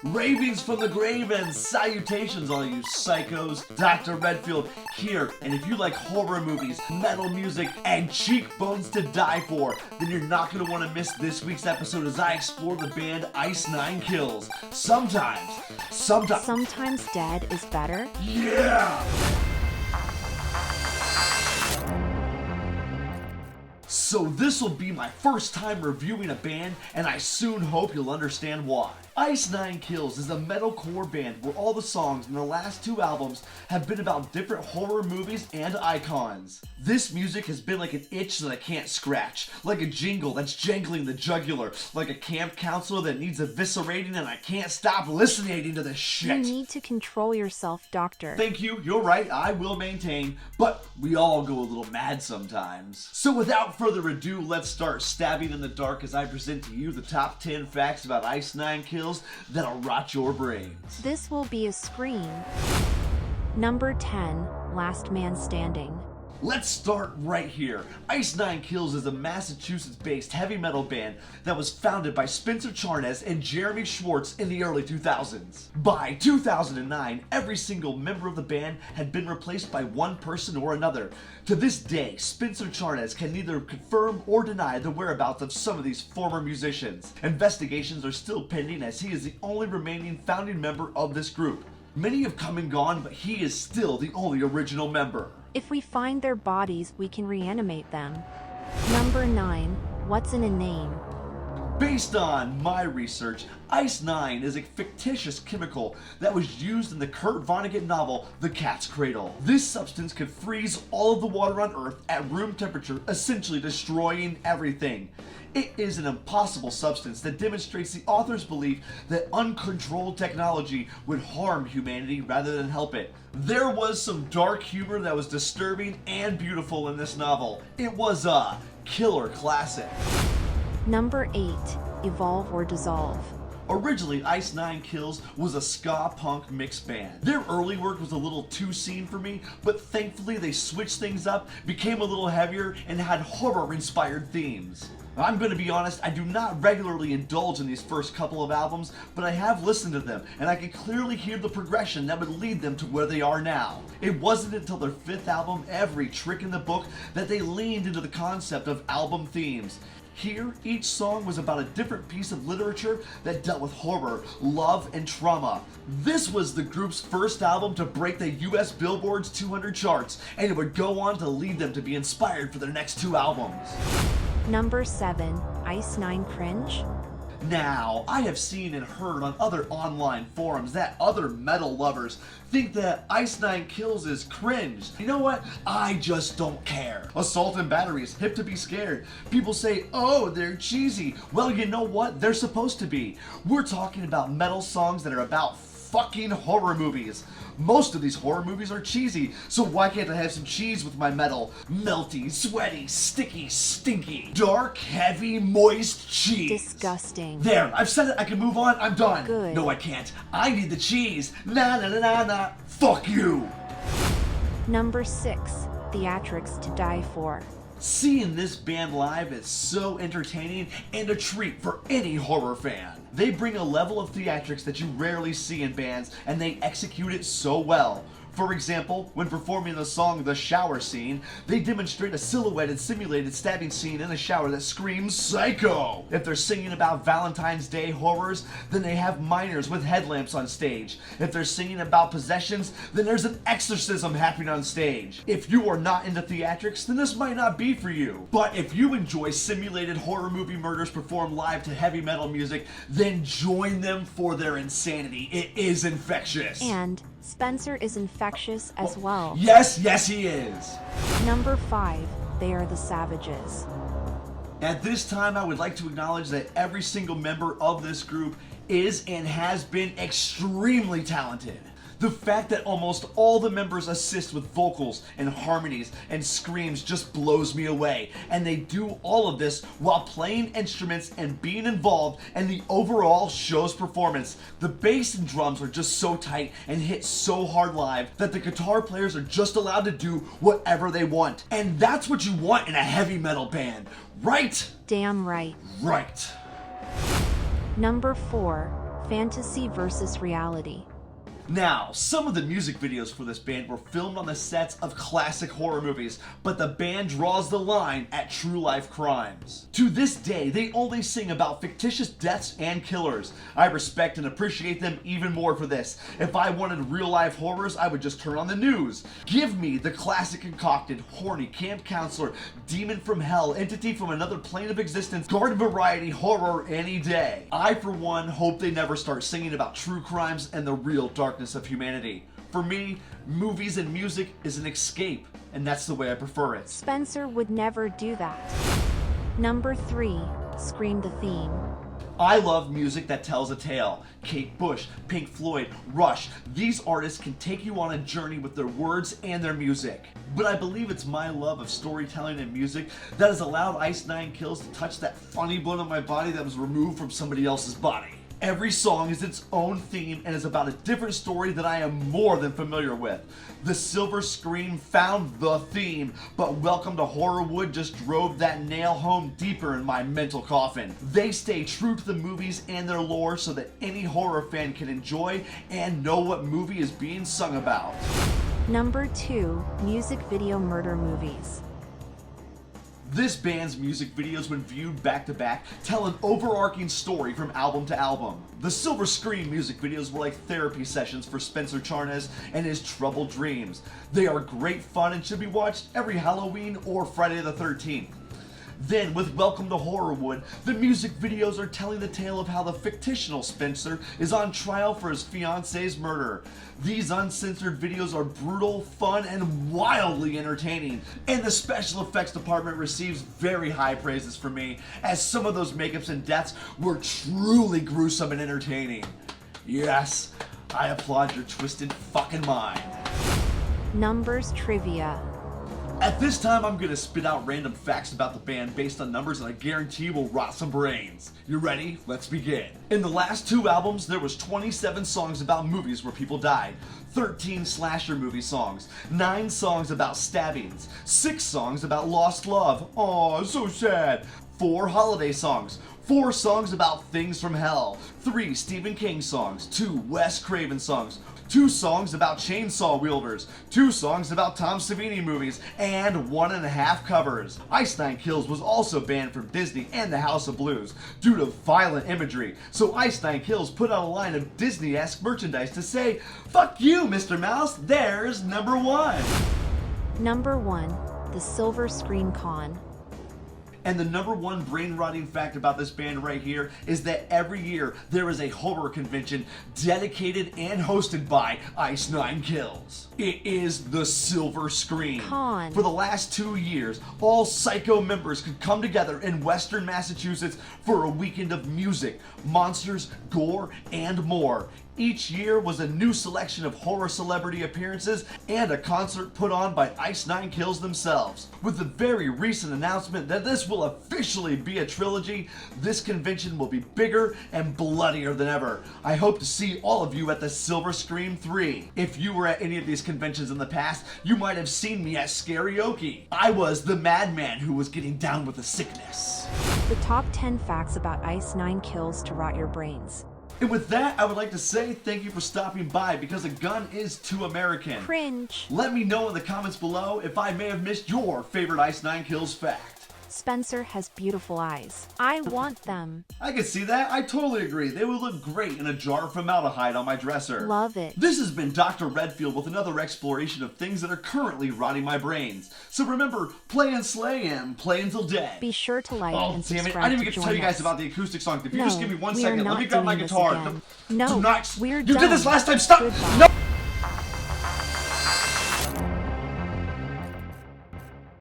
Ravings from the grave and salutations all you psychos. Dr. Redfield here, and if you like horror movies, metal music, and cheekbones to die for, then you're not going to want to miss this week's episode as I explore the band Ice Nine Kills. Sometimes dead is better? Yeah! So this will be my first time reviewing a band, and I soon hope you'll understand why. Ice Nine Kills is a metalcore band where all the songs in the last two albums have been about different horror movies and icons. This music has been like an itch that I can't scratch, like a jingle that's jangling the jugular, like a camp counselor that needs eviscerating and I can't stop listening to this shit. You need to control yourself, Doctor. Thank you, you're right, I will maintain, but we all go a little mad sometimes. So without further ado, let's start stabbing in the dark as I present to you the top 10 facts about Ice Nine Kills that'll rot your brains. This will be a scream. Number 10, Last Man Standing. Let's start right here. Ice Nine Kills is a Massachusetts-based heavy metal band that was founded by Spencer Charnas and Jeremy Schwartz in the early 2000s. By 2009, every single member of the band had been replaced by one person or another. To this day, Spencer Charnas can neither confirm or deny the whereabouts of some of these former musicians. Investigations are still pending as he is the only remaining founding member of this group. Many have come and gone, but he is still the only original member. If we find their bodies, we can reanimate them. Number 9, What's in a Name? Based on my research, Ice Nine is a fictitious chemical that was used in the Kurt Vonnegut novel The Cat's Cradle. This substance could freeze all of the water on Earth at room temperature, essentially destroying everything. It is an impossible substance that demonstrates the author's belief that uncontrolled technology would harm humanity rather than help it. There was some dark humor that was disturbing and beautiful in this novel. It was a killer classic. Number 8, Evolve or Dissolve. Originally, Ice Nine Kills was a ska punk mixed band. Their early work was a little too scene for me, but thankfully they switched things up, became a little heavier, and had horror-inspired themes. I'm gonna be honest, I do not regularly indulge in these first couple of albums, but I have listened to them, and I can clearly hear the progression that would lead them to where they are now. It wasn't until their fifth album, Every Trick in the Book, that they leaned into the concept of album themes. Here, each song was about a different piece of literature that dealt with horror, love, and trauma. This was the group's first album to break the US Billboard's 200 charts, and it would go on to lead them to be inspired for their next two albums. Number 7, Ice Nine Cringe. Now, I have seen and heard on other online forums that other metal lovers think that Ice Nine Kills is cringe. You know what? I just don't care. Assault and battery is hip to be scared. People say, oh, they're cheesy. Well, you know what? They're supposed to be. We're talking about metal songs that are about fucking horror movies. Most of these horror movies are cheesy, so why can't I have some cheese with my metal? Melty, sweaty, sticky, stinky, dark, heavy, moist cheese. Disgusting. There, I've said it, I can move on, I'm done. Good. No, I can't. I need the cheese. Na na na na na. Fuck you. Number 6, Theatrics to Die For. Seeing this band live is so entertaining and a treat for any horror fan. They bring a level of theatrics that you rarely see in bands, and they execute it so well. For example, when performing the song The Shower Scene, they demonstrate a silhouetted simulated stabbing scene in a shower that screams psycho. If they're singing about Valentine's Day horrors, then they have minors with headlamps on stage. If they're singing about possessions, then there's an exorcism happening on stage. If you are not into theatrics, then this might not be for you. But if you enjoy simulated horror movie murders performed live to heavy metal music, then join them for their insanity. It is infectious. And Spencer is infectious as well. Yes, he is. Number 5, They Are the Savages. At this time, I would like to acknowledge that every single member of this group is and has been extremely talented. The fact that almost all the members assist with vocals and harmonies and screams just blows me away, and they do all of this while playing instruments and being involved in the overall show's performance. The bass and drums are just so tight and hit so hard live that the guitar players are just allowed to do whatever they want. And that's what you want in a heavy metal band, right? Damn right. Right. Number 4, Fantasy versus reality. Now, some of the music videos for this band were filmed on the sets of classic horror movies, but the band draws the line at true life crimes. To this day, they only sing about fictitious deaths and killers. I respect and appreciate them even more for this. If I wanted real life horrors, I would just turn on the news. Give me the classic concocted, horny camp counselor, demon from hell, entity from another plane of existence, garden variety horror any day. I, for one, hope they never start singing about true crimes and the real darkness of humanity. For me, movies and music is an escape, and that's the way I prefer it. Spencer would never do that. Number 3. Scream the theme. I love music that tells a tale. Kate Bush, Pink Floyd, Rush, these artists can take you on a journey with their words and their music. But I believe it's my love of storytelling and music that has allowed Ice Nine Kills to touch that funny bone in my body that was removed from somebody else's body. Every song is its own theme and is about a different story that I am more than familiar with. The Silver Scream found the theme, but Welcome to Horrorwood just drove that nail home deeper in my mental coffin. They stay true to the movies and their lore so that any horror fan can enjoy and know what movie is being sung about. Number 2. Music video murder movies. This band's music videos, when viewed back to back, tell an overarching story from album to album. The Silver Scream music videos were like therapy sessions for Spencer Charnas and his troubled dreams. They are great fun and should be watched every Halloween or Friday the 13th. Then, with Welcome to Horrorwood, the music videos are telling the tale of how the fictional Spencer is on trial for his fiance's murder. These uncensored videos are brutal, fun, and wildly entertaining, and the special effects department receives very high praises from me, as some of those makeups and deaths were truly gruesome and entertaining. Yes, I applaud your twisted fucking mind. Numbers trivia. At this time, I'm gonna spit out random facts about the band based on numbers that I guarantee will rot some brains. You ready? Let's begin. In the last 2 albums, there was 27 songs about movies where people died, 13 slasher movie songs, 9 songs about stabbings, 6 songs about lost love, aw, so sad, 4 holiday songs, 4 songs about things from hell, 3 Stephen King songs, 2 Wes Craven songs, 2 songs about chainsaw wielders, 2 songs about Tom Savini movies, and 1.5 covers. Ice Nine Kills was also banned from Disney and the House of Blues due to violent imagery, so Ice Nine Kills put out a line of Disney-esque merchandise to say, "Fuck you, Mr. Mouse, there's number 1. Number 1. The Silver Screen Con. And the number 1 brain-rotting fact about this band right here is that every year there is a horror convention dedicated and hosted by Ice Nine Kills. It is the Silver Screen. Con. For the last 2 years, all Psycho members could come together in Western Massachusetts for a weekend of music, monsters, gore, and more. Each year was a new selection of horror celebrity appearances and a concert put on by Ice Nine Kills themselves. With the very recent announcement that this will officially be a trilogy, this convention will be bigger and bloodier than ever. I hope to see all of you at the Silver Scream 3. If you were at any of these conventions in the past, you might have seen me at Scarioke. I was the madman who was getting down with the sickness. The top 10 facts about Ice Nine Kills to rot your brains. And with that, I would like to say thank you for stopping by because a gun is too American. Cringe. Let me know in the comments below if I may have missed your favorite Ice Nine Kills fact. Spencer has beautiful eyes. I want them. I can see that. I totally agree. They would look great in a jar of formaldehyde on my dresser. Love it. This has been Dr. Redfield with another exploration of things that are currently rotting my brains. So remember, play and slay and play until dead. Be sure to like Oh, and damn it. subscribe I didn't even to get to tell you join guys us. about the acoustic song. If you No, just give me 1 we are second, let not me grab my doing this guitar. again. Do No, not. we're You did this done. last time. Stop. Goodbye. No.